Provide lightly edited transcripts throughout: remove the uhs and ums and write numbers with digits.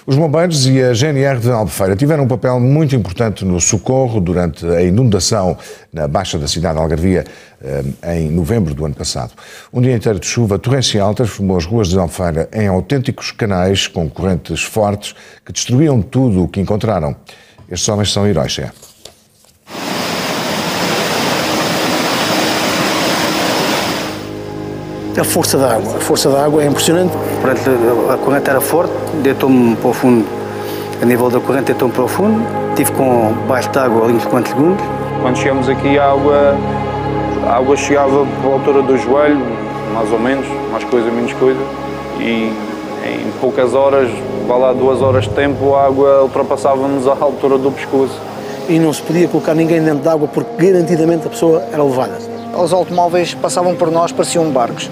Os bombeiros e a GNR de Albufeira tiveram um papel muito importante no socorro durante a inundação na Baixa da cidade de Algarvia em novembro do ano passado. Um dia inteiro de chuva torrencial transformou as ruas de Albufeira em autênticos canais com correntes fortes que destruíam tudo o que encontraram. Estes homens são heróis, é. A força da água é impressionante. A corrente era forte, deitou-me para o fundo, a nível da corrente deitou-me para o fundo, estive com baixo de água ali uns quantos segundos. Quando chegamos aqui a água chegava para a altura do joelho, mais ou menos, mais coisa, menos coisa, e em poucas horas, vá lá 2 horas de tempo, a água ultrapassava-nos à altura do pescoço. E não se podia colocar ninguém dentro de água porque garantidamente a pessoa era levada. Os automóveis passavam por nós, pareciam barcos.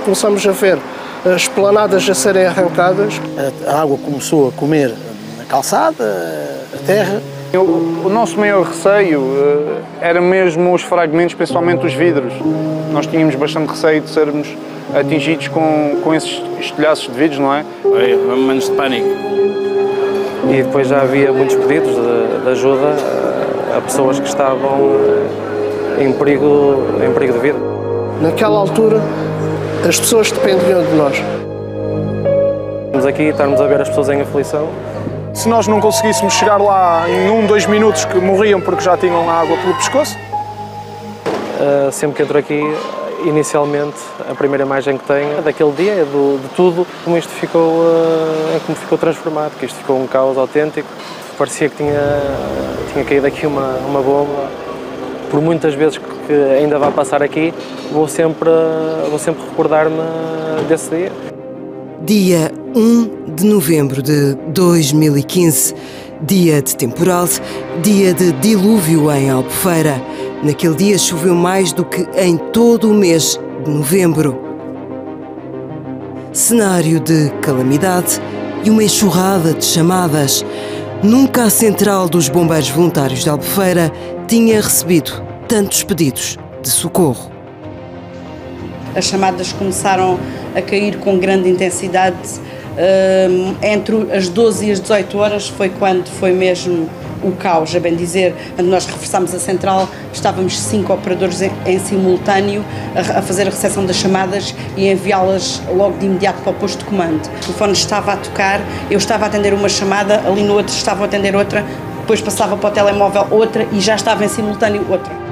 Começamos a ver as esplanadas a serem arrancadas, a água começou a comer a calçada, a terra. O nosso maior receio era mesmo os fragmentos, principalmente os vidros. Nós tínhamos bastante receio de sermos atingidos com esses estilhaços de vidros, não é? Momentos de pânico. E depois já havia muitos pedidos de ajuda a pessoas que estavam em perigo de vida. Naquela altura, as pessoas dependiam de nós. Estamos aqui, estamos a ver as pessoas em aflição. Se nós não conseguíssemos chegar lá em 1, 2 minutos, que morriam porque já tinham a água pelo pescoço. Sempre que entro aqui, inicialmente, a primeira imagem que tenho é daquele dia, é de tudo, como isto ficou, como ficou transformado, que isto ficou um caos autêntico. Parecia que tinha caído aqui uma bomba. Por muitas vezes que ainda vai passar aqui, vou sempre recordar-me desse dia. Dia 1 de novembro de 2015, dia de temporal, dia de dilúvio em Albufeira. Naquele dia choveu mais do que em todo o mês de novembro. Cenário de calamidade e uma enxurrada de chamadas. Nunca a Central dos Bombeiros Voluntários de Albufeira tinha recebido tantos pedidos de socorro. As chamadas começaram a cair com grande intensidade. Entre as 12 e as 18 horas foi quando foi mesmo o caos, a bem dizer. Quando nós reforçámos a central, estávamos 5 operadores em simultâneo a fazer a recepção das chamadas e enviá-las logo de imediato para o posto de comando. O telefone estava a tocar, eu estava a atender uma chamada, ali no outro estava a atender outra, depois passava para o telemóvel outra e já estava em simultâneo outra.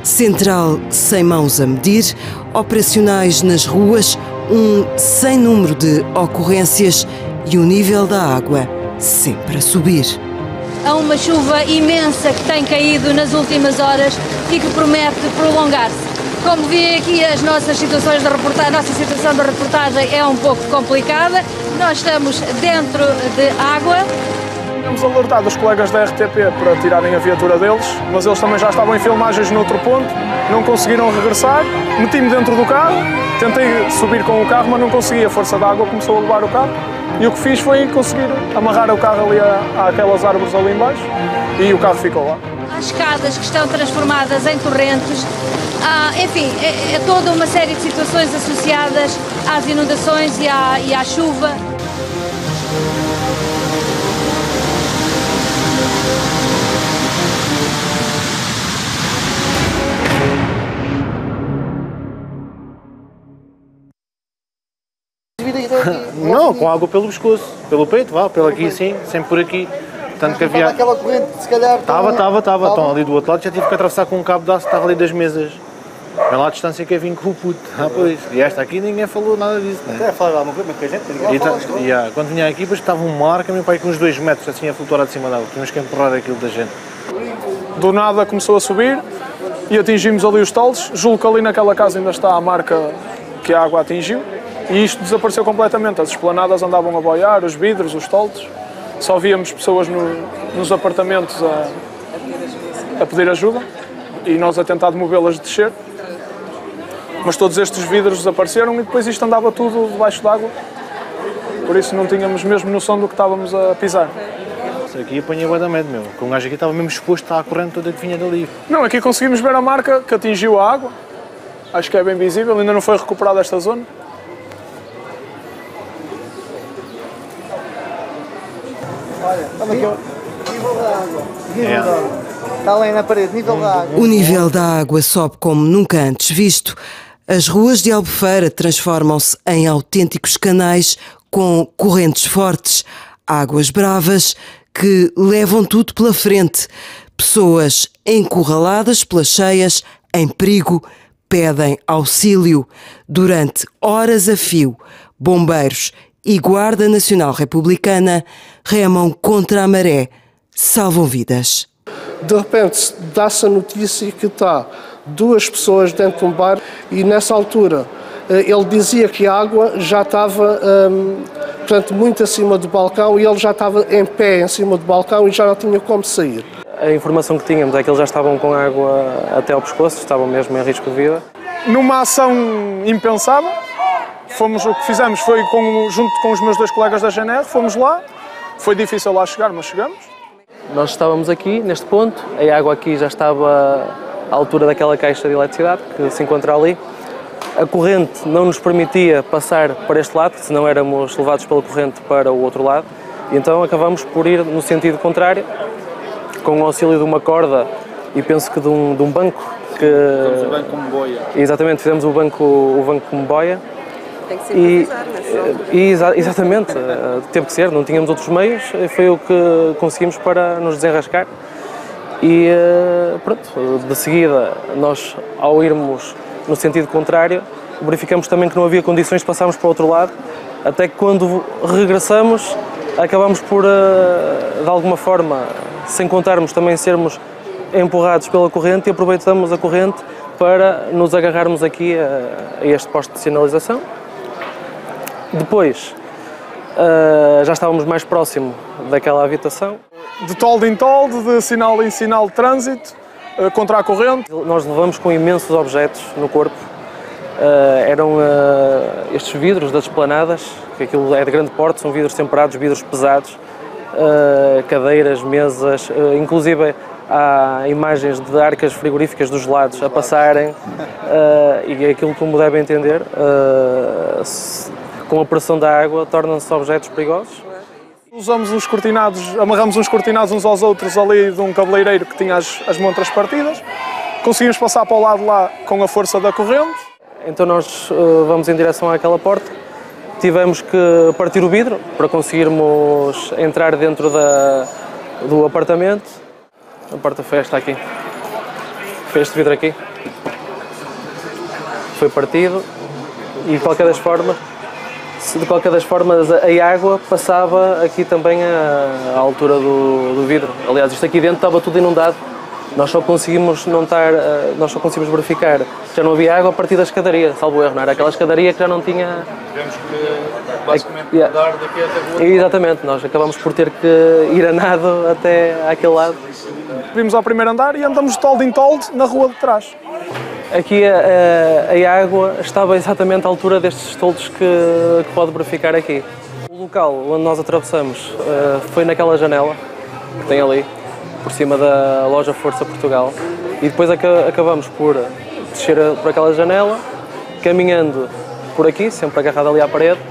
Central sem mãos a medir, operacionais nas ruas, um sem número de ocorrências e o nível da água sempre a subir. Há uma chuva imensa que tem caído nas últimas horas e que promete prolongar-se. Como vi aqui, a nossa situação de reportagem é um pouco complicada. Nós estamos dentro de água. Tínhamos alertado os colegas da RTP para tirarem a viatura deles, mas eles também já estavam em filmagens noutro ponto, não conseguiram regressar, meti-me dentro do carro, tentei subir com o carro, mas não consegui, a força da água começou a levar o carro e o que fiz foi conseguir amarrar o carro ali àquelas árvores ali embaixo e o carro ficou lá. Há escadas que estão transformadas em torrentes, enfim, é toda uma série de situações associadas às inundações e à chuva. Não, com água pelo pescoço, pelo peito, pelo aqui sim, sempre por aqui. Tanto que havia... aquela corrente, se calhar... Estava. Estão ali do outro lado, já tive que atravessar com um cabo de aço, estava ali das mesas. Bem lá a distância que eu vim com o puto. Pois. E esta aqui ninguém falou nada disso, né? Até falar alguma coisa, mas que a gente... Quando vinha aqui, depois estava um mar, que meu pai com uns 2 metros assim a flutuar de cima da água. Tínhamos que empurrar aquilo da gente. Do nada começou a subir e atingimos ali os toldos. Julgo que ali naquela casa ainda está a marca que a água atingiu. E isto desapareceu completamente. As esplanadas andavam a boiar, os vidros, os toldos. Só víamos pessoas nos apartamentos a pedir ajuda e nós a tentar movê-las de descer. Mas todos estes vidros desapareceram e depois isto andava tudo debaixo d'água. Por isso não tínhamos mesmo noção do que estávamos a pisar. Isso aqui apanhei bué da medo, meu. Com um gajo aqui estava mesmo exposto à corrente toda que vinha dali. Não, aqui conseguimos ver a marca que atingiu a água. Acho que é bem visível, ainda não foi recuperada esta zona. Olha, toma aqui nível da água. Nível da água. Está ali na parede, nível da água. O nível da água sobe como nunca antes visto. As ruas de Albufeira transformam-se em autênticos canais com correntes fortes, águas bravas que levam tudo pela frente. Pessoas encurraladas pelas cheias, em perigo, pedem auxílio. Durante horas a fio, bombeiros e Guarda Nacional Republicana remam contra a maré, salvam vidas. De repente dá-se a notícia que está 2 pessoas dentro de um bar e nessa altura ele dizia que a água já estava portanto, muito acima do balcão e ele já estava em pé em cima do balcão e já não tinha como sair. A informação que tínhamos é que eles já estavam com água até ao pescoço, estavam mesmo em risco de vida. Numa ação impensável, o que fizemos foi, junto com os meus 2 colegas da GNR, fomos lá. Foi difícil lá chegar, mas chegamos. Nós estávamos aqui, neste ponto, a água aqui já estava à altura daquela caixa de eletricidade que se encontra ali. A corrente não nos permitia passar para este lado, senão éramos levados pela corrente para o outro lado. E então acabamos por ir no sentido contrário, com o auxílio de uma corda e penso que de um banco. Fizemos o banco como boia. Exatamente, fizemos o banco como boia. Tem que se improvisar nessa altura. Exatamente, teve que ser, não tínhamos outros meios, foi o que conseguimos para nos desenrascar. E pronto, de seguida, nós ao irmos no sentido contrário, verificamos também que não havia condições de passarmos para o outro lado, até que quando regressamos, acabamos por, de alguma forma, sem contarmos também sermos empurrados pela corrente e aproveitamos a corrente para nos agarrarmos aqui a este poste de sinalização. Depois, já estávamos mais próximo daquela habitação. De toldo em toldo, de sinal em sinal de trânsito, contra a corrente. Nós levamos com imensos objetos no corpo. Eram estes vidros das esplanadas, que aquilo é de grande porte, são vidros temperados, vidros pesados, cadeiras, mesas, inclusive há imagens de arcas frigoríficas dos gelados a passarem e aquilo, como devem entender, com a pressão da água, tornam-se objetos perigosos. Usamos uns cortinados, amarramos uns cortinados uns aos outros ali de um cabeleireiro que tinha as montras partidas. Conseguimos passar para o lado lá com a força da corrente. Então nós vamos em direção àquela porta. Tivemos que partir o vidro para conseguirmos entrar dentro do apartamento. A porta foi esta aqui. Foi este vidro aqui. Foi partido e de qualquer das formas a água passava aqui também à altura do vidro. Aliás, isto aqui dentro estava tudo inundado. Nós só conseguimos verificar que já não havia água a partir da escadaria, salvo erro, não era aquela escadaria que já não tinha... Tivemos que basicamente mudar daqui até o outro. Exatamente, nós acabamos por ter que ir a nado até àquele lado. Vimos ao primeiro andar e andamos de toldo em toldo na rua de trás. Aqui a água estava exatamente à altura destes toldos que pode verificar aqui. O local onde nós atravessamos foi naquela janela que tem ali, por cima da loja Força Portugal, e depois acabamos por descer por aquela janela, caminhando por aqui, sempre agarrado ali à parede,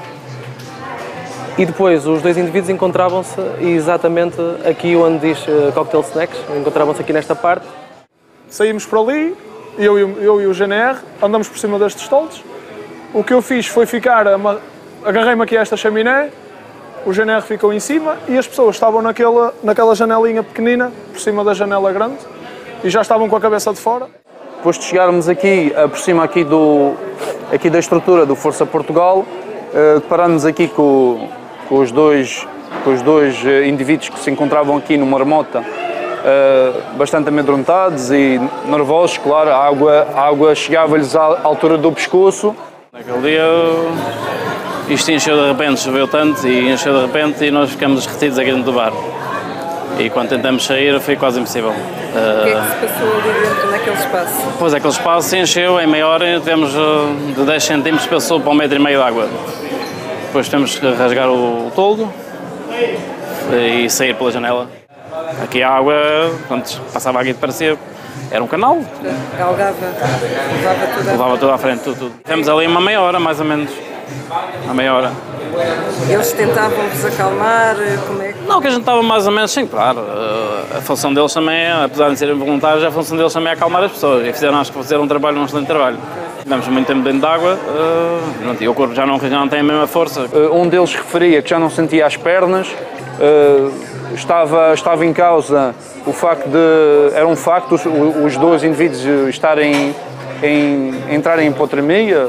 e depois os 2 indivíduos encontravam-se exatamente aqui onde diz Cocktail Snacks, encontravam-se aqui nesta parte. Saímos por ali, eu e o GNR, andamos por cima destes toldos. O que eu fiz foi agarrei-me aqui a esta chaminé, o GNR ficou em cima e as pessoas estavam naquela janelinha pequenina, por cima da janela grande, e já estavam com a cabeça de fora. Depois de chegarmos aqui, por cima aqui da estrutura do Força Portugal, deparamos aqui com os dois indivíduos que se encontravam aqui numa marmota, bastante amedrontados e nervosos, claro, a água chegava-lhes à altura do pescoço. Naquele dia isto encheu de repente, choveu tanto e encheu de repente e nós ficamos retidos aqui dentro do bar. E quando tentamos sair foi quase impossível. O que é que se passou ali dentro naquele espaço? Pois aquele espaço se encheu, em meia hora tivemos de 10 centímetros passou para 1,5 metro de água. Depois temos que rasgar o toldo e sair pela janela. Aqui a água, quando passava aqui, parecia, era um canal. Galgava, levava tudo à frente, tudo. Tivemos ali uma meia hora, mais ou menos. Uma meia hora. Eles tentavam-vos acalmar? Como é que... Não, que a gente estava mais ou menos, sim, claro. A função deles também é, apesar de serem voluntários, a função deles também é acalmar as pessoas. E acho que fizeram um excelente trabalho. Tivemos muito tempo dentro de água e o corpo já não tem a mesma força. Um deles referia que já não sentia as pernas, estava em causa o facto de... Era um facto os dois indivíduos entrarem em hipotermia.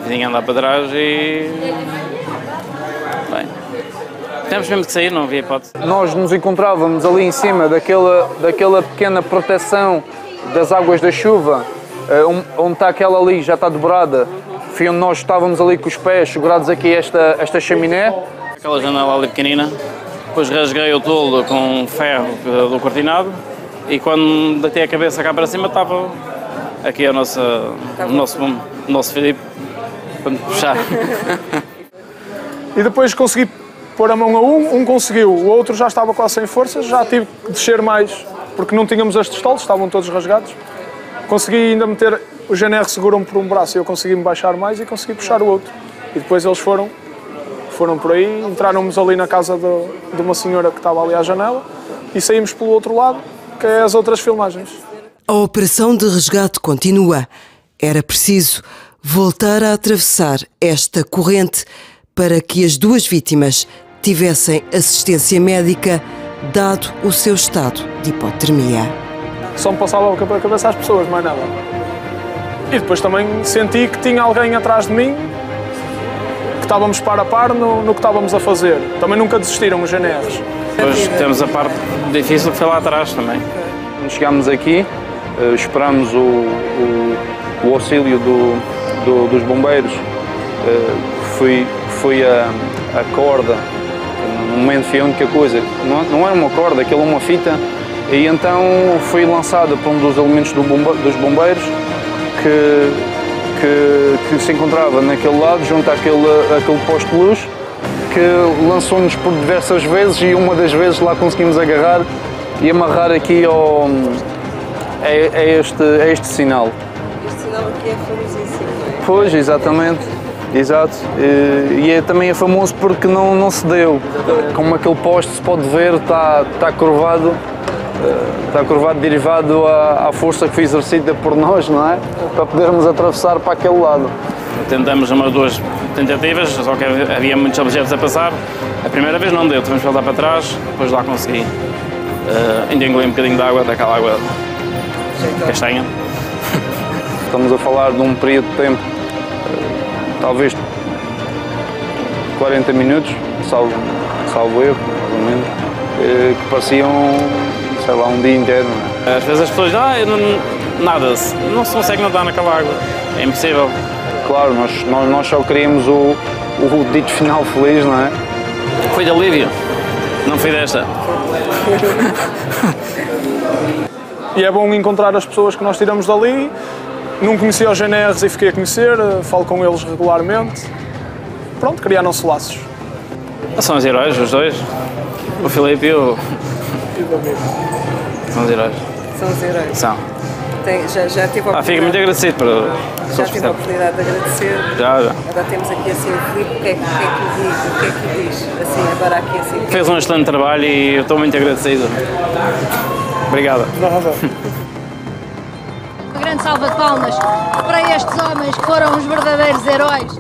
Vinha andar para trás e... Bem, temos mesmo que sair, não havia hipótese. Nós nos encontrávamos ali em cima daquela pequena proteção das águas da chuva, onde está aquela ali, já está dobrada. Foi onde nós estávamos ali com os pés segurados aqui esta chaminé. Aquela janela ali pequenina, depois rasguei o toldo com ferro do cortinado e quando deitei a cabeça cá para cima estava aqui o nosso Filipe para me puxar. E depois consegui pôr a mão a um conseguiu, o outro já estava quase sem forças, já tive que descer mais, porque não tínhamos estes toldos, estavam todos rasgados. Consegui ainda meter, o GNR segurou-me por um braço e eu consegui me baixar mais e consegui puxar o outro. E depois eles foram por aí, entraram-nos ali na casa de uma senhora que estava ali à janela e saímos pelo outro lado, que é as outras filmagens. A operação de resgate continua. Era preciso voltar a atravessar esta corrente para que as duas vítimas tivessem assistência médica, dado o seu estado de hipotermia. Só me passava a cabeça às pessoas, mais nada. E depois também senti que tinha alguém atrás de mim, que estávamos par a par no que estávamos a fazer. Também nunca desistiram os GNRs. Depois temos a parte difícil que foi lá atrás também. Quando chegámos aqui, esperámos o auxílio dos bombeiros, foi a corda, no momento foi a única coisa, não era uma corda, aquilo era uma fita, e então foi lançada por um dos elementos dos bombeiros que se encontrava naquele lado, junto àquele posto de luz, que lançou-nos por diversas vezes e uma das vezes lá conseguimos agarrar e amarrar aqui a este sinal. Este sinal aqui é famosíssimo, não é? Pois, exatamente. Exato. E também é famoso porque não se deu. Como aquele poste se pode ver, está curvado. Está curvado derivado à força que foi exercida por nós, não é? Para podermos atravessar para aquele lado. Tentamos umas duas tentativas, só que havia muitos objetos a passar. A primeira vez não deu, tivemos que voltar para trás, depois lá consegui. Ainda engoli um bocadinho de água, daquela água castanha. Estamos a falar de um período de tempo, talvez 40 minutos, salvo erro, mais ou menos, que pareciam, sei lá, um dia inteiro. Não é? Às vezes as pessoas nada-se, não se consegue nadar naquela água, é impossível. Claro, nós só queríamos o dito final feliz, não é? Foi de alívio, não foi desta. E é bom encontrar as pessoas que nós tiramos dali. Não conhecia os GNRs e fiquei a conhecer, falo com eles regularmente. Pronto, criaram-se laços. São os heróis, os dois. O Filipe e o São os heróis. São os heróis. São. Já tive a oportunidade. Fico muito agradecido por... Já tive a oportunidade de agradecer. Já. Agora temos aqui assim o Filipe, o que é que diz? Assim, agora aqui assim. Fez um excelente trabalho e eu estou muito agradecido. Obrigado. Uma grande salva de palmas para estes homens que foram os verdadeiros heróis.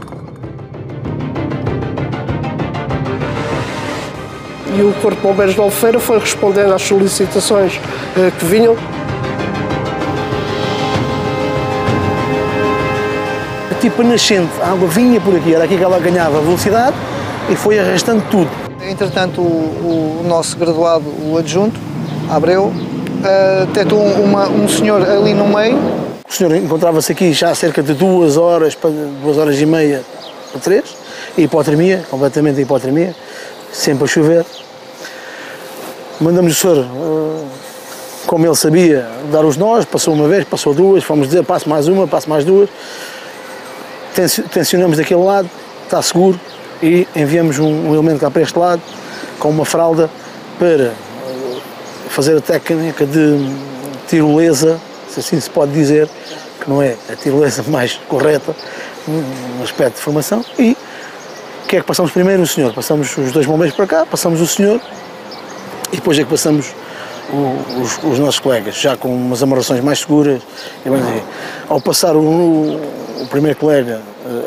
E o Corpo de Bombeiros de Albufeira foi respondendo às solicitações que vinham. Tipo nascente, a água vinha por aqui, era aqui que ela ganhava velocidade e foi arrastando tudo. Entretanto, o nosso graduado, o adjunto, Abreu, detectou um senhor ali no meio. O senhor encontrava-se aqui já há cerca de 2 horas, 2 horas e meia ou 3, hipotermia, completamente hipotermia, sempre a chover. Mandamos o senhor, como ele sabia, dar os nós, passou uma vez, passou 2, fomos dizer passe mais uma, passe mais 2. Tensionamos daquele lado, está seguro, e enviamos um elemento cá para este lado, com uma fralda, para fazer a técnica de tirolesa, se assim se pode dizer, que não é a tirolesa mais correta, no aspecto de formação, e que é que passamos primeiro? O senhor. Passamos os 2 bombeiros para cá, passamos o senhor e depois é que passamos os nossos colegas, já com umas amarrações mais seguras. E, bem, ao passar o primeiro colega,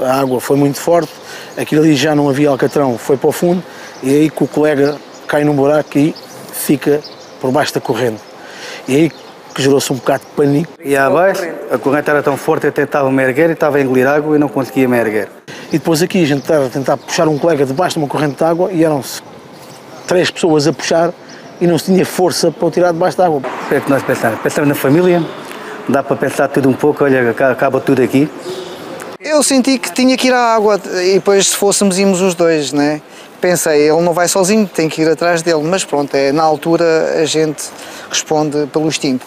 a água foi muito forte, aquilo ali já não havia alcatrão, foi para o fundo, e aí que o colega cai num buraco e fica por baixo da corrente. E aí que gerou-se um bocado de pânico. E abaixo, a corrente era tão forte, eu tentava me erguer e estava a engolir água e não conseguia me erguer. E depois aqui a gente estava a tentar puxar um colega debaixo de uma corrente de água e eram-se 3 pessoas a puxar e não se tinha força para o tirar debaixo da água. O que é que nós pensamos? Pensamos na família, dá para pensar tudo um pouco, olha, acaba tudo aqui. Eu senti que tinha que ir à água e depois se fôssemos íamos os dois, né? Pensei, ele não vai sozinho, tem que ir atrás dele, mas pronto, na altura a gente responde pelo instinto.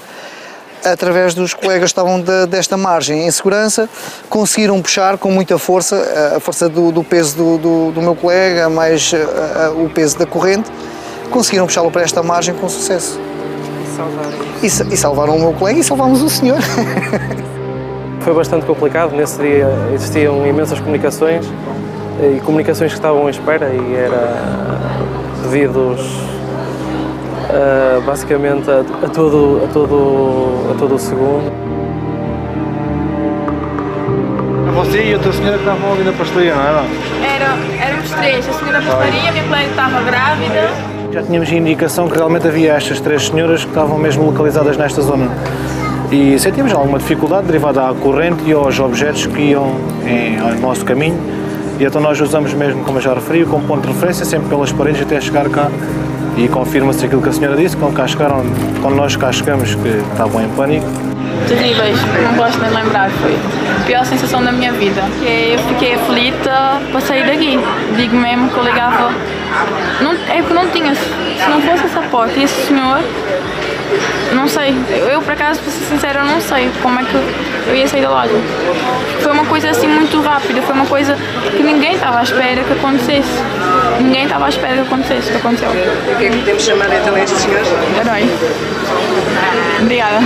Através dos colegas que estavam desta margem em segurança, conseguiram puxar com muita força, a força do peso do meu colega, mais o peso da corrente, conseguiram puxá-lo para esta margem com sucesso. E salvaram o meu colega e salvámos o senhor. Foi bastante complicado, nesse dia existiam imensas comunicações e comunicações que estavam à espera e era devidos basicamente a todo o segundo. Você e outra senhora que estavam ali na pastelaria, não era? Éramos 3, a senhora na pastelaria, a minha colega estava grávida. Já tínhamos indicação que realmente havia estas 3 senhoras que estavam mesmo localizadas nesta zona. E sentimos alguma dificuldade derivada à corrente e aos objetos que iam ao nosso caminho. E então nós usamos mesmo, como eu já referi, como ponto de referência, sempre pelas paredes até chegar cá. E confirma-se aquilo que a senhora disse, quando nós cá chegamos, que estavam em pânico. Terríveis, não gosto nem de lembrar, foi a pior sensação da minha vida. Eu fiquei aflita para sair daqui. Digo mesmo que eu ligava, é porque não tinha, se não fosse essa porta e esse senhor, não sei, eu por acaso, para ser sincera, eu não sei como é que eu ia sair da loja. Foi uma coisa assim muito rápida, foi uma coisa que ninguém estava à espera que acontecesse. Ninguém estava à espera que acontecesse, o que aconteceu. E o que é que podemos chamar então este senhor? Herói. Obrigada.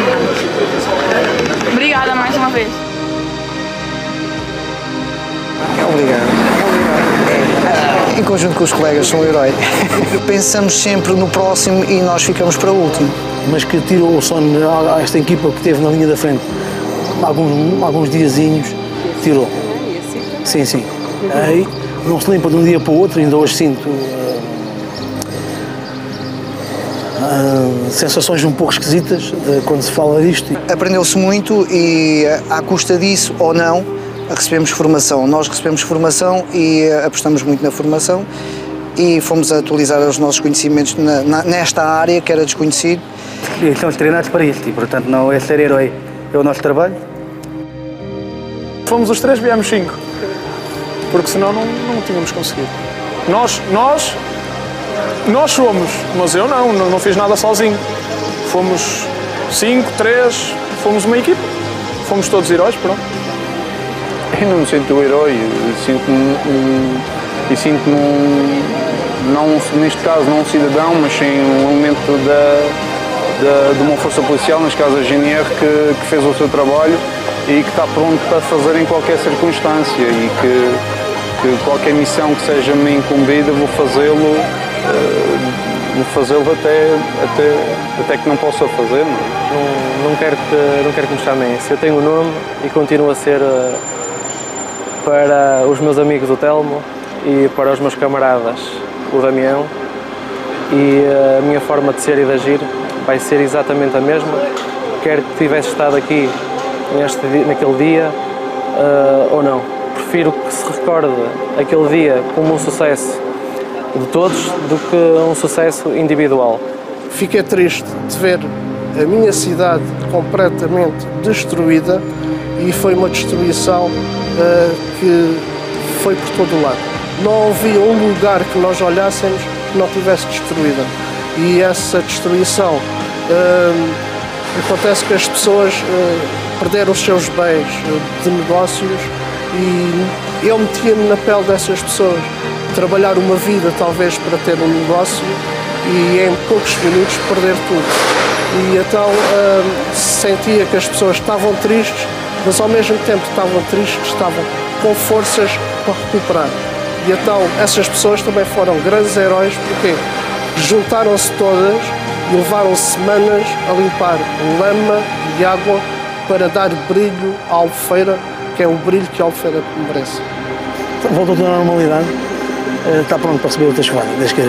Obrigada mais uma vez. Obrigado. Em conjunto com os colegas, são um herói. Pensamos sempre no próximo e nós ficamos para o último. Mas que tirou o sono a esta equipa que esteve na linha da frente alguns diazinhos, tirou. Sim, sim. Aí não se limpa de um dia para o outro, ainda hoje sinto sensações um pouco esquisitas quando se fala disto. Aprendeu-se muito e à custa disso ou não, recebemos formação. Nós recebemos formação e apostamos muito na formação e fomos a atualizar os nossos conhecimentos nesta área que era desconhecido. E estamos treinados para isto e, portanto, não é ser herói, é o nosso trabalho. Fomos os 3, viemos 5, porque senão não tínhamos conseguido. Nós fomos, mas eu não fiz nada sozinho. Fomos 5, 3, fomos uma equipa, fomos todos heróis, pronto. Eu não me sinto um herói, sinto-me neste caso não um cidadão, mas sim um elemento de uma força policial, neste caso a GNR, que fez o seu trabalho e que está pronto para fazer em qualquer circunstância e que qualquer missão que seja me incumbida vou fazê-lo até que não possa fazer. Não quero que me chamem isso. Eu tenho o nome e continuo a ser para os meus amigos o Telmo e para os meus camaradas o Damião, e a minha forma de ser e de agir vai ser exatamente a mesma, quer que tivesse estado aqui naquele dia ou não. Prefiro que se recorde aquele dia como um sucesso de todos do que um sucesso individual. Fiquei triste de ver a minha cidade completamente destruída e foi uma destruição que foi por todo o lado. Não havia um lugar que nós olhássemos que não tivesse destruída. E essa destruição acontece que as pessoas perderam os seus bens de negócios e eu metia-me na pele dessas pessoas. Trabalhar uma vida talvez para ter um negócio e em poucos minutos perder tudo. E então sentia que as pessoas estavam tristes, mas ao mesmo tempo estavam tristes, estavam com forças para recuperar. E então essas pessoas também foram grandes heróis, porque juntaram-se todas e levaram semanas a limpar lama e água para dar brilho à Albufeira, que é o brilho que a Albufeira merece. Voltou tudo à normalidade, está pronto para receber outra chuvada, desde que